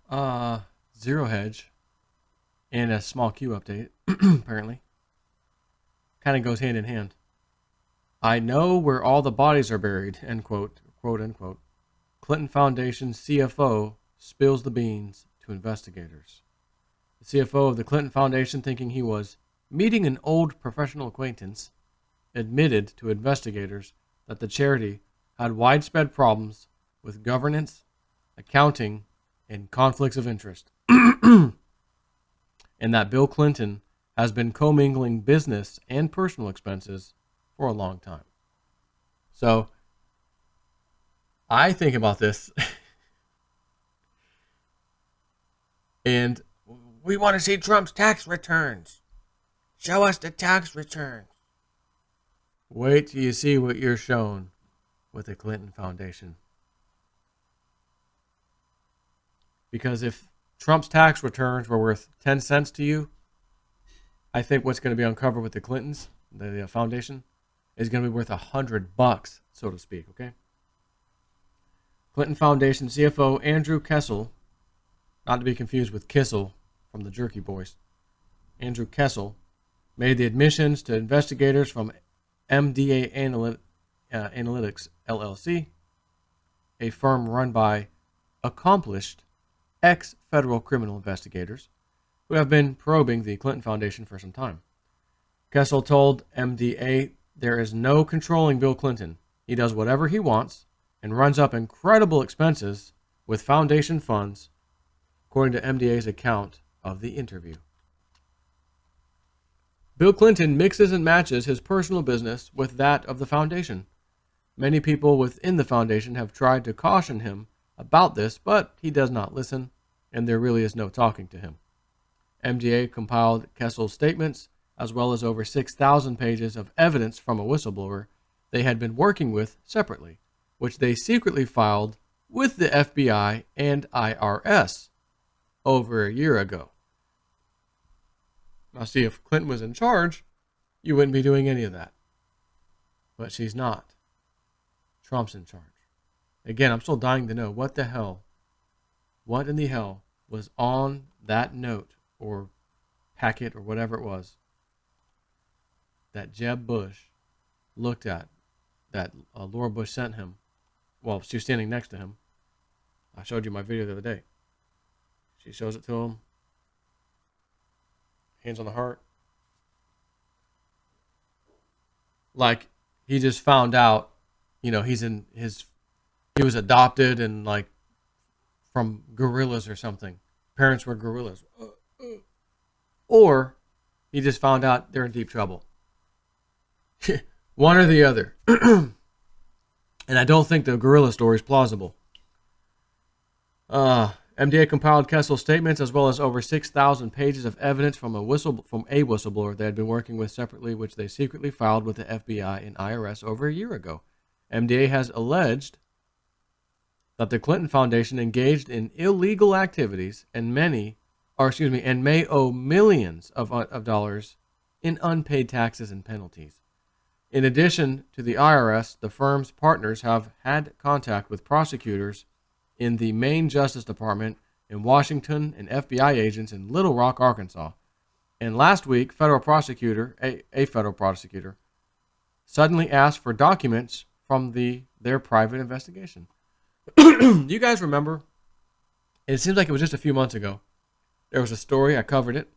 Uh, Zero hedge and a small Q update, apparently. Kind of goes hand in hand. I know where all the bodies are buried, end quote, quote unquote. Clinton Foundation CFO spills the beans to investigators. The CFO of the Clinton Foundation, thinking he was meeting an old professional acquaintance, admitted to investigators that the charity had widespread problems with governance, accounting, and conflicts of interest, and that Bill Clinton has been commingling business and personal expenses for a long time. So I think about this, and we want to see Trump's tax returns. Show us the tax returns. Wait till you see what you're shown with the Clinton Foundation. Because if Trump's tax returns were worth 10 cents to you, I think what's going to be uncovered with the Clintons, the foundation, is going to be worth $100, so to speak, okay? Clinton Foundation CFO Andrew Kessel, not to be confused with Kissel from the Jerky Boys, Andrew Kessel, made the admissions to investigators from MDA Analytics LLC, a firm run by accomplished ex-federal criminal investigators who have been probing the Clinton Foundation for some time. Kessel told MDA there is no controlling Bill Clinton. He does whatever he wants and runs up incredible expenses with foundation funds, according to MDA's account of the interview. Bill Clinton mixes and matches his personal business with that of the foundation. Many people within the foundation have tried to caution him about this, but he does not listen, and there really is no talking to him. MDA compiled Kessel's statements, as well as over 6,000 pages of evidence from a whistleblower they had been working with separately, which they secretly filed with the FBI and IRS over a year ago. Now, see, if Clinton was in charge, you wouldn't be doing any of that. But she's not. Trump's in charge. Again, I'm still dying to know what in the hell was on that note or packet or whatever it was that Jeb Bush looked at, that Laura Bush sent him. Well, she was standing next to him. I showed you my video the other day. She shows it to him. Hands on the heart. Like, he just found out, he was adopted and like from gorillas or something. Parents were gorillas. Or he just found out they're in deep trouble. One or the other. And I don't think the gorilla story is plausible. MDA compiled Kessel's statements as well as over 6,000 pages of evidence from a whistleblower they had been working with separately, which they secretly filed with the FBI and IRS over a year ago. MDA has alleged that the Clinton Foundation engaged in illegal activities and may owe millions of dollars in unpaid taxes and penalties. In addition to the IRS, the firm's partners have had contact with prosecutors in the Maine Justice Department in Washington and FBI agents in Little Rock, Arkansas. And last week, a federal prosecutor suddenly asked for documents from their private investigation. Do you guys remember? It seems like it was just a few months ago. There was a story, I covered it.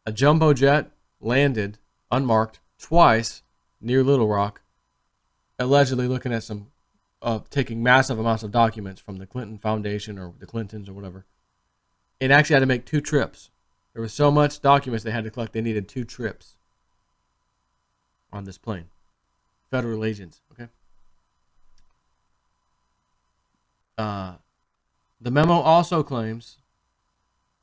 A jumbo jet landed unmarked twice near Little Rock, allegedly looking at taking massive amounts of documents from the Clinton Foundation or the Clintons or whatever. It actually had to make 2 trips. There was so much documents they had to collect, they needed 2 trips on this plane. Federal agents, okay? The memo also claims,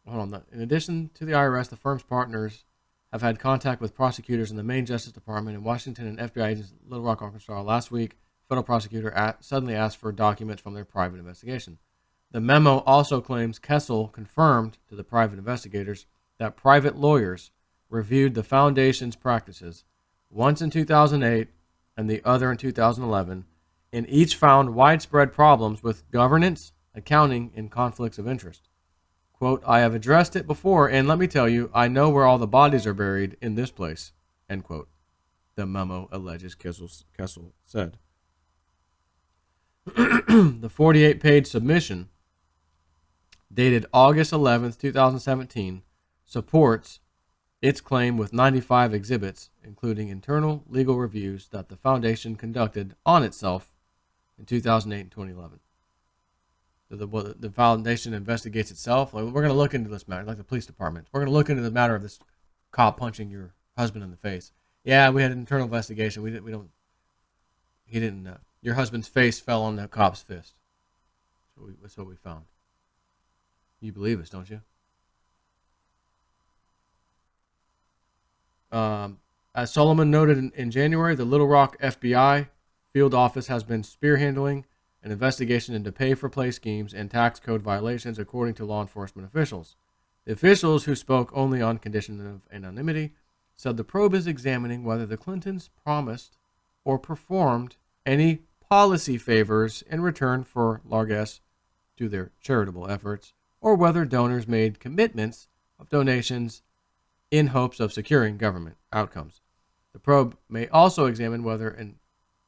in addition to the IRS, the firm's partners have had contact with prosecutors in the Maine Justice Department in Washington and FBI agents in Little Rock, Arkansas. Last week, a federal prosecutor suddenly asked for documents from their private investigation. The memo also claims Kessel confirmed to the private investigators that private lawyers reviewed the foundation's practices, once in 2008 and the other in 2011, and each found widespread problems with governance, accounting, and conflicts of interest. Quote, I have addressed it before, and let me tell you, I know where all the bodies are buried in this place, end quote, the memo alleges Kessel said. The 48-page submission, dated August 11th, 2017, supports its claim with 95 exhibits, including internal legal reviews that the foundation conducted on itself in 2008 and 2011. The foundation investigates itself. Like, we're going to look into this matter, like the police department. We're going to look into the matter of this cop punching your husband in the face. Yeah, we had an internal investigation. Your husband's face fell on the cop's fist. That's what we found. You believe us, don't you? As Solomon noted in January, the Little Rock FBI field office has been spearheading an investigation into pay-for-play schemes and tax code violations, according to law enforcement officials. The officials, who spoke only on condition of anonymity, said the probe is examining whether the Clintons promised or performed any policy favors in return for largesse to their charitable efforts, or whether donors made commitments of donations in hopes of securing government outcomes. The probe may also examine whether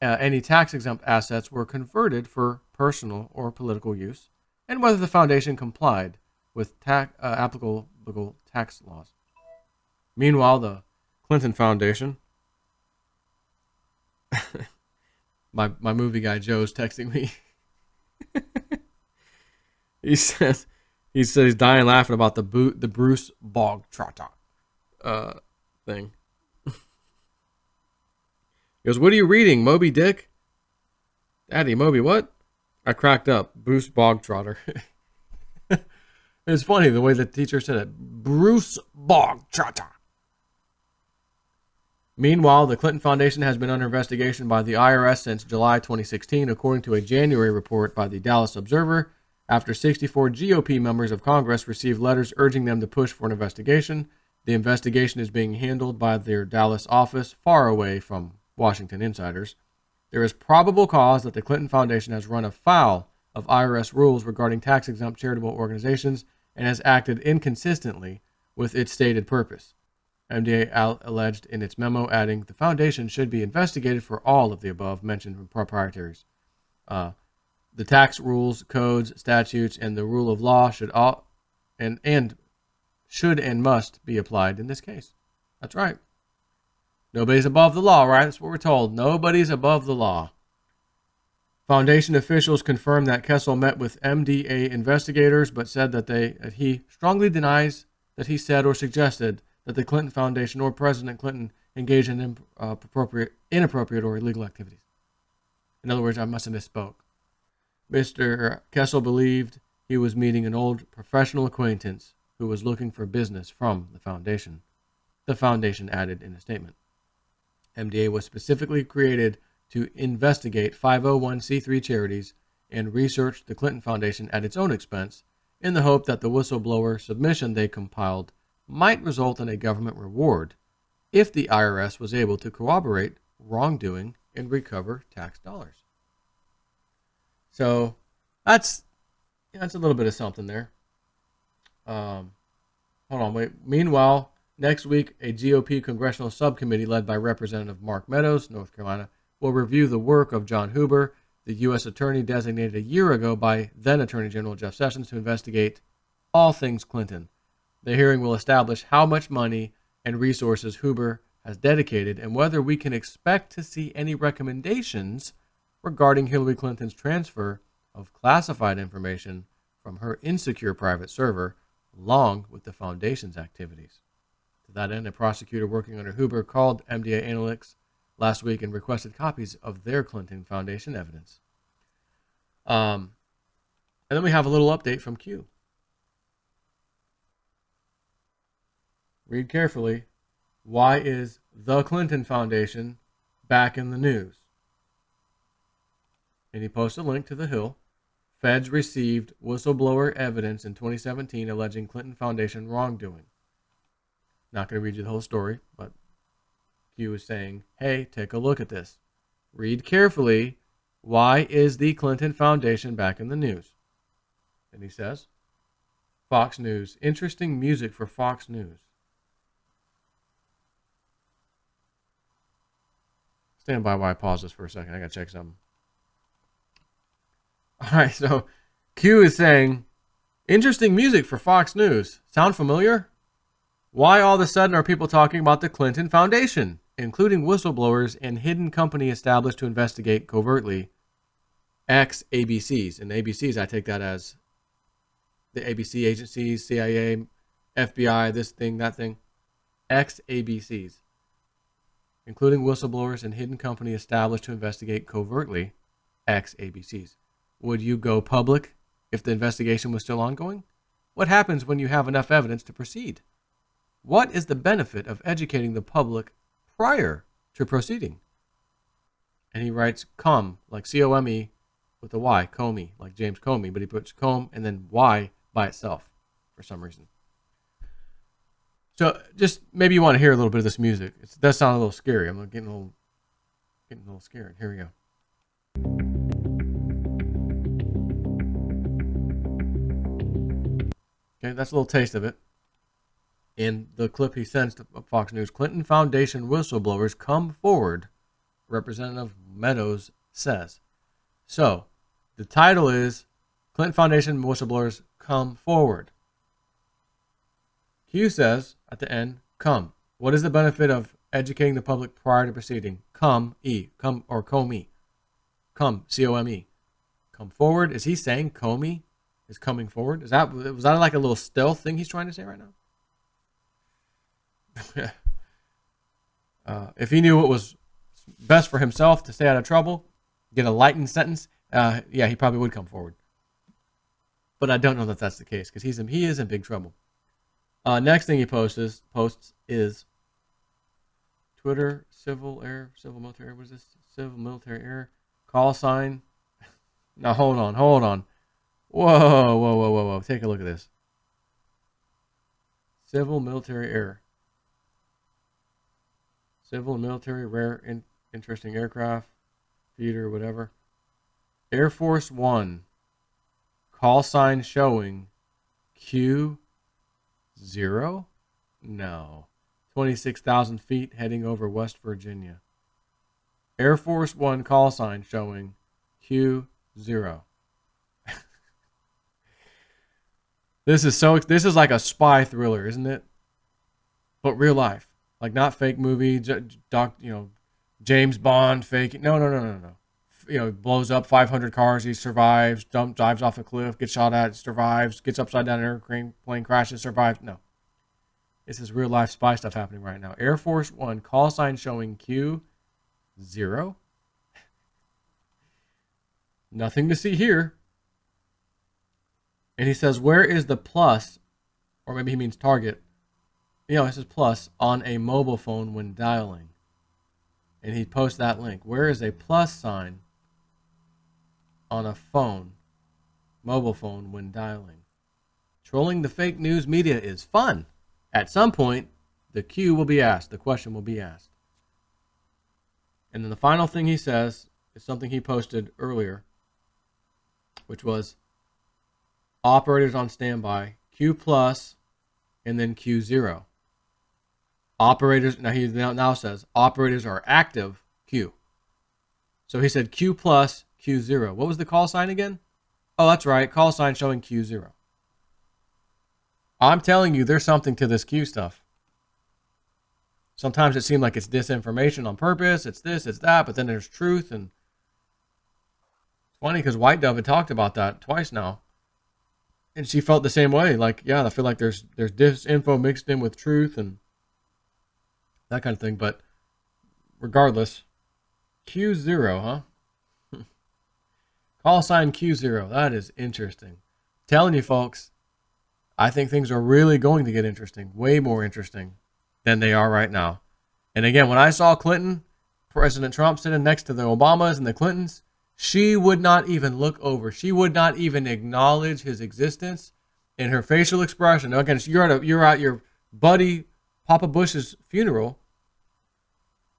any tax-exempt assets were converted for personal or political use, and whether the foundation complied with applicable tax laws. Meanwhile, the Clinton Foundation, my movie guy Joe's texting me. He said he's dying laughing about the Bruce Bogtrotter thing. He goes, what are you reading, Moby Dick? Daddy, Moby, what? I cracked up. Bruce Bogtrotter. It's funny the way the teacher said it. Bruce Bogtrotter. Meanwhile, the Clinton Foundation has been under investigation by the IRS since July 2016, according to a January report by the Dallas Observer, after 64 GOP members of Congress received letters urging them to push for an investigation. The investigation is being handled by their Dallas office, far away from Washington insiders. There is probable cause that the Clinton Foundation has run afoul of IRS rules regarding tax-exempt charitable organizations and has acted inconsistently with its stated purpose. MDA alleged in its memo, adding, the foundation should be investigated for all of the above mentioned proprietaries. The tax rules, codes, statutes, and the rule of law should must be applied in this case. That's right. Nobody's above the law, right? That's what we're told. Nobody's above the law. Foundation officials confirmed that Kessel met with MDA investigators, but said that he strongly denies that he said or suggested that the Clinton Foundation or President Clinton engaged in inappropriate or illegal activities. In other words, I must have misspoke. Mr. Kessel believed he was meeting an old professional acquaintance who was looking for business from the foundation. The foundation added in a statement. MDA was specifically created to investigate 501c3 charities and research the Clinton Foundation at its own expense in the hope that the whistleblower submission they compiled might result in a government reward if the IRS was able to corroborate wrongdoing and recover tax dollars. So that's a little bit of something there. Hold on, wait. Meanwhile, next week, a GOP congressional subcommittee led by Representative Mark Meadows, North Carolina, will review the work of John Huber, the U.S. attorney designated a year ago by then Attorney General Jeff Sessions to investigate all things Clinton. The hearing will establish how much money and resources Huber has dedicated and whether we can expect to see any recommendations regarding Hillary Clinton's transfer of classified information from her insecure private server, along with the foundation's activities. To that end, a prosecutor working under Huber called MDA Analytics last week and requested copies of their Clinton Foundation evidence. And then we have a little update from Q. Read carefully. Why is the Clinton Foundation back in the news? And he posts a link to The Hill. Feds received whistleblower evidence in 2017 alleging Clinton Foundation wrongdoing. Not going to read you the whole story, but Q is saying, hey, take a look at this. Read carefully. Why is the Clinton Foundation back in the news? And he says, Fox News. Interesting music for Fox News. Stand by while I pause this for a second. I got to check something. All right, so Q is saying, interesting music for Fox News. Sound familiar? Why all of a sudden are people talking about the Clinton Foundation, including whistleblowers and hidden company established to investigate covertly ex-ABCs? And ABCs, I take that as the ABC agencies, CIA, FBI, this thing, that thing. Ex-ABCs, including whistleblowers and hidden company established to investigate covertly ex-ABCs. Would you go public if the investigation was still ongoing? What happens when you have enough evidence to proceed? What is the benefit of educating the public prior to proceeding? And he writes come, like C-O-M-E with a Y, Comey, like James Comey, but he puts comb and then Y by itself for some reason. So just maybe you want to hear a little bit of this music. It does sound a little scary. I'm getting a little scared. Here we go. Okay, that's a little taste of it. In the clip he sends to Fox News, Clinton Foundation whistleblowers come forward, Representative Meadows says. So, the title is Clinton Foundation whistleblowers come forward. Q says at the end, come. What is the benefit of educating the public prior to proceeding? Come, or Comey. Come, C-O-M-E. Come forward. Is he saying Comey is coming forward? Was that like a little stealth thing he's trying to say right now? If he knew what was best for himself to stay out of trouble, get a lightened sentence, yeah, he probably would come forward. But I don't know that that's the case because he is in big trouble. Next thing he posts is Twitter civil military. What is this? Civil military error. Call sign. Now hold on. Whoa. Take a look at this. Civil military error. Civil and military rare interesting aircraft, theater, whatever. Air Force One. Call sign showing Q0? No. 26,000 feet heading over West Virginia. Air Force One call sign showing Q0. This is like a spy thriller, isn't it? But real life. Like not fake movie, James Bond fake. No. Blows up 500 cars. He survives. Dives off a cliff. Gets shot at. Survives. Gets upside down. Airplane crashes. Survives. No. This is real life spy stuff happening right now. Air Force One call sign showing Q0. Nothing to see here. And he says, where is the plus? Or maybe he means target. It says plus on a mobile phone when dialing. And he posts that link. Where is a plus sign on a mobile phone when dialing? Trolling the fake news media is fun. At some point, the question will be asked. And then the final thing he says is something he posted earlier, which was operators on standby, Q plus, and then Q0. Operators, now he now says operators are active, Q. So he said Q plus, Q0. What was the call sign again? Oh, that's right. Call sign showing Q0. I'm telling you, there's something to this Q stuff. Sometimes it seems like it's disinformation on purpose. It's this, it's that, but then there's truth. And it's funny because White Dove had talked about that twice now. And she felt the same way. Like, yeah, I feel like there's disinfo mixed in with truth and that kind of thing. But regardless, Q0, huh? Call sign Q0. That is interesting. Telling you folks, I think things are really going to get interesting. Way more interesting than they are right now. And again, when I saw President Trump sitting next to the Obamas and the Clintons, she would not even look over. She would not even acknowledge his existence in her facial expression. Now, again, you're at your buddy Papa Bush's funeral.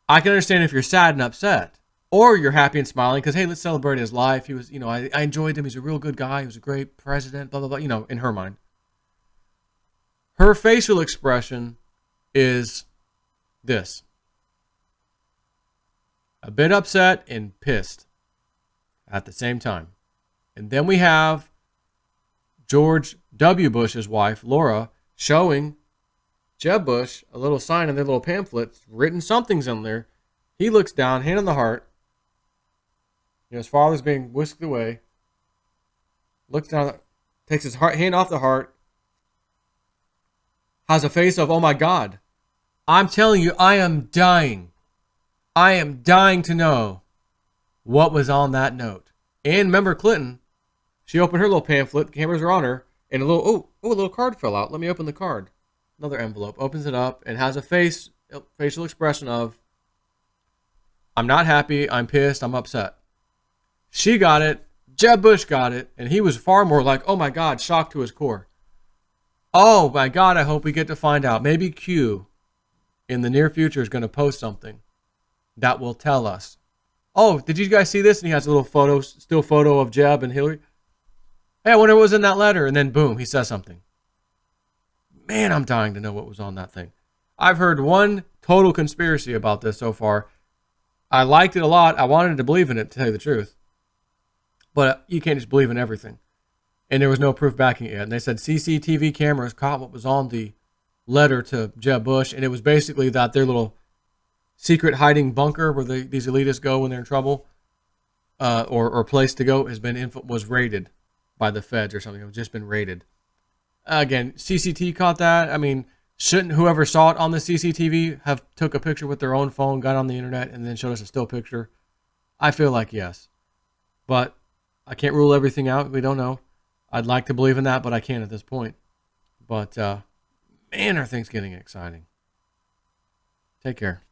I can understand if you're sad and upset. Or you're happy and smiling because, hey, let's celebrate his life. He was, I enjoyed him. He's a real good guy. He was a great president, blah, blah, blah, in her mind. Her facial expression is this: a bit upset and pissed at the same time. And then we have George W. Bush's wife, Laura, showing Jeb Bush a little sign in their little pamphlet, written something's on there. He looks down, hand on the heart. His father's being whisked away. Looks down, takes his hand off the heart. Has a face of, oh my God. I'm telling you, I am dying. I am dying to know what was on that note. And remember Clinton, she opened her little pamphlet, cameras are on her, and a little card fell out. Let me open the card. Another envelope, opens it up, and has a facial expression of, I'm not happy, I'm pissed, I'm upset. She got it, Jeb Bush got it, and he was far more like, oh my God, shocked to his core. Oh my God, I hope we get to find out. Maybe Q in the near future is going to post something that will tell us. Oh, did you guys see this? And he has a little still photo of Jeb and Hillary. Hey, I wonder what was in that letter. And then boom, he says something. Man, I'm dying to know what was on that thing. I've heard one total conspiracy about this so far. I liked it a lot. I wanted to believe in it, to tell you the truth. But you can't just believe in everything. And there was no proof backing it yet. And they said CCTV cameras caught what was on the letter to Jeb Bush. And it was basically that their little secret hiding bunker where these elitists go when they're in trouble, or place to go, was raided by the feds or something. It's just been raided. Again, CCTV caught that. I mean, shouldn't whoever saw it on the CCTV have took a picture with their own phone, got on the internet, and then showed us a still picture? I feel like yes. But I can't rule everything out. We don't know. I'd like to believe in that, but I can't at this point. But, man, are things getting exciting. Take care.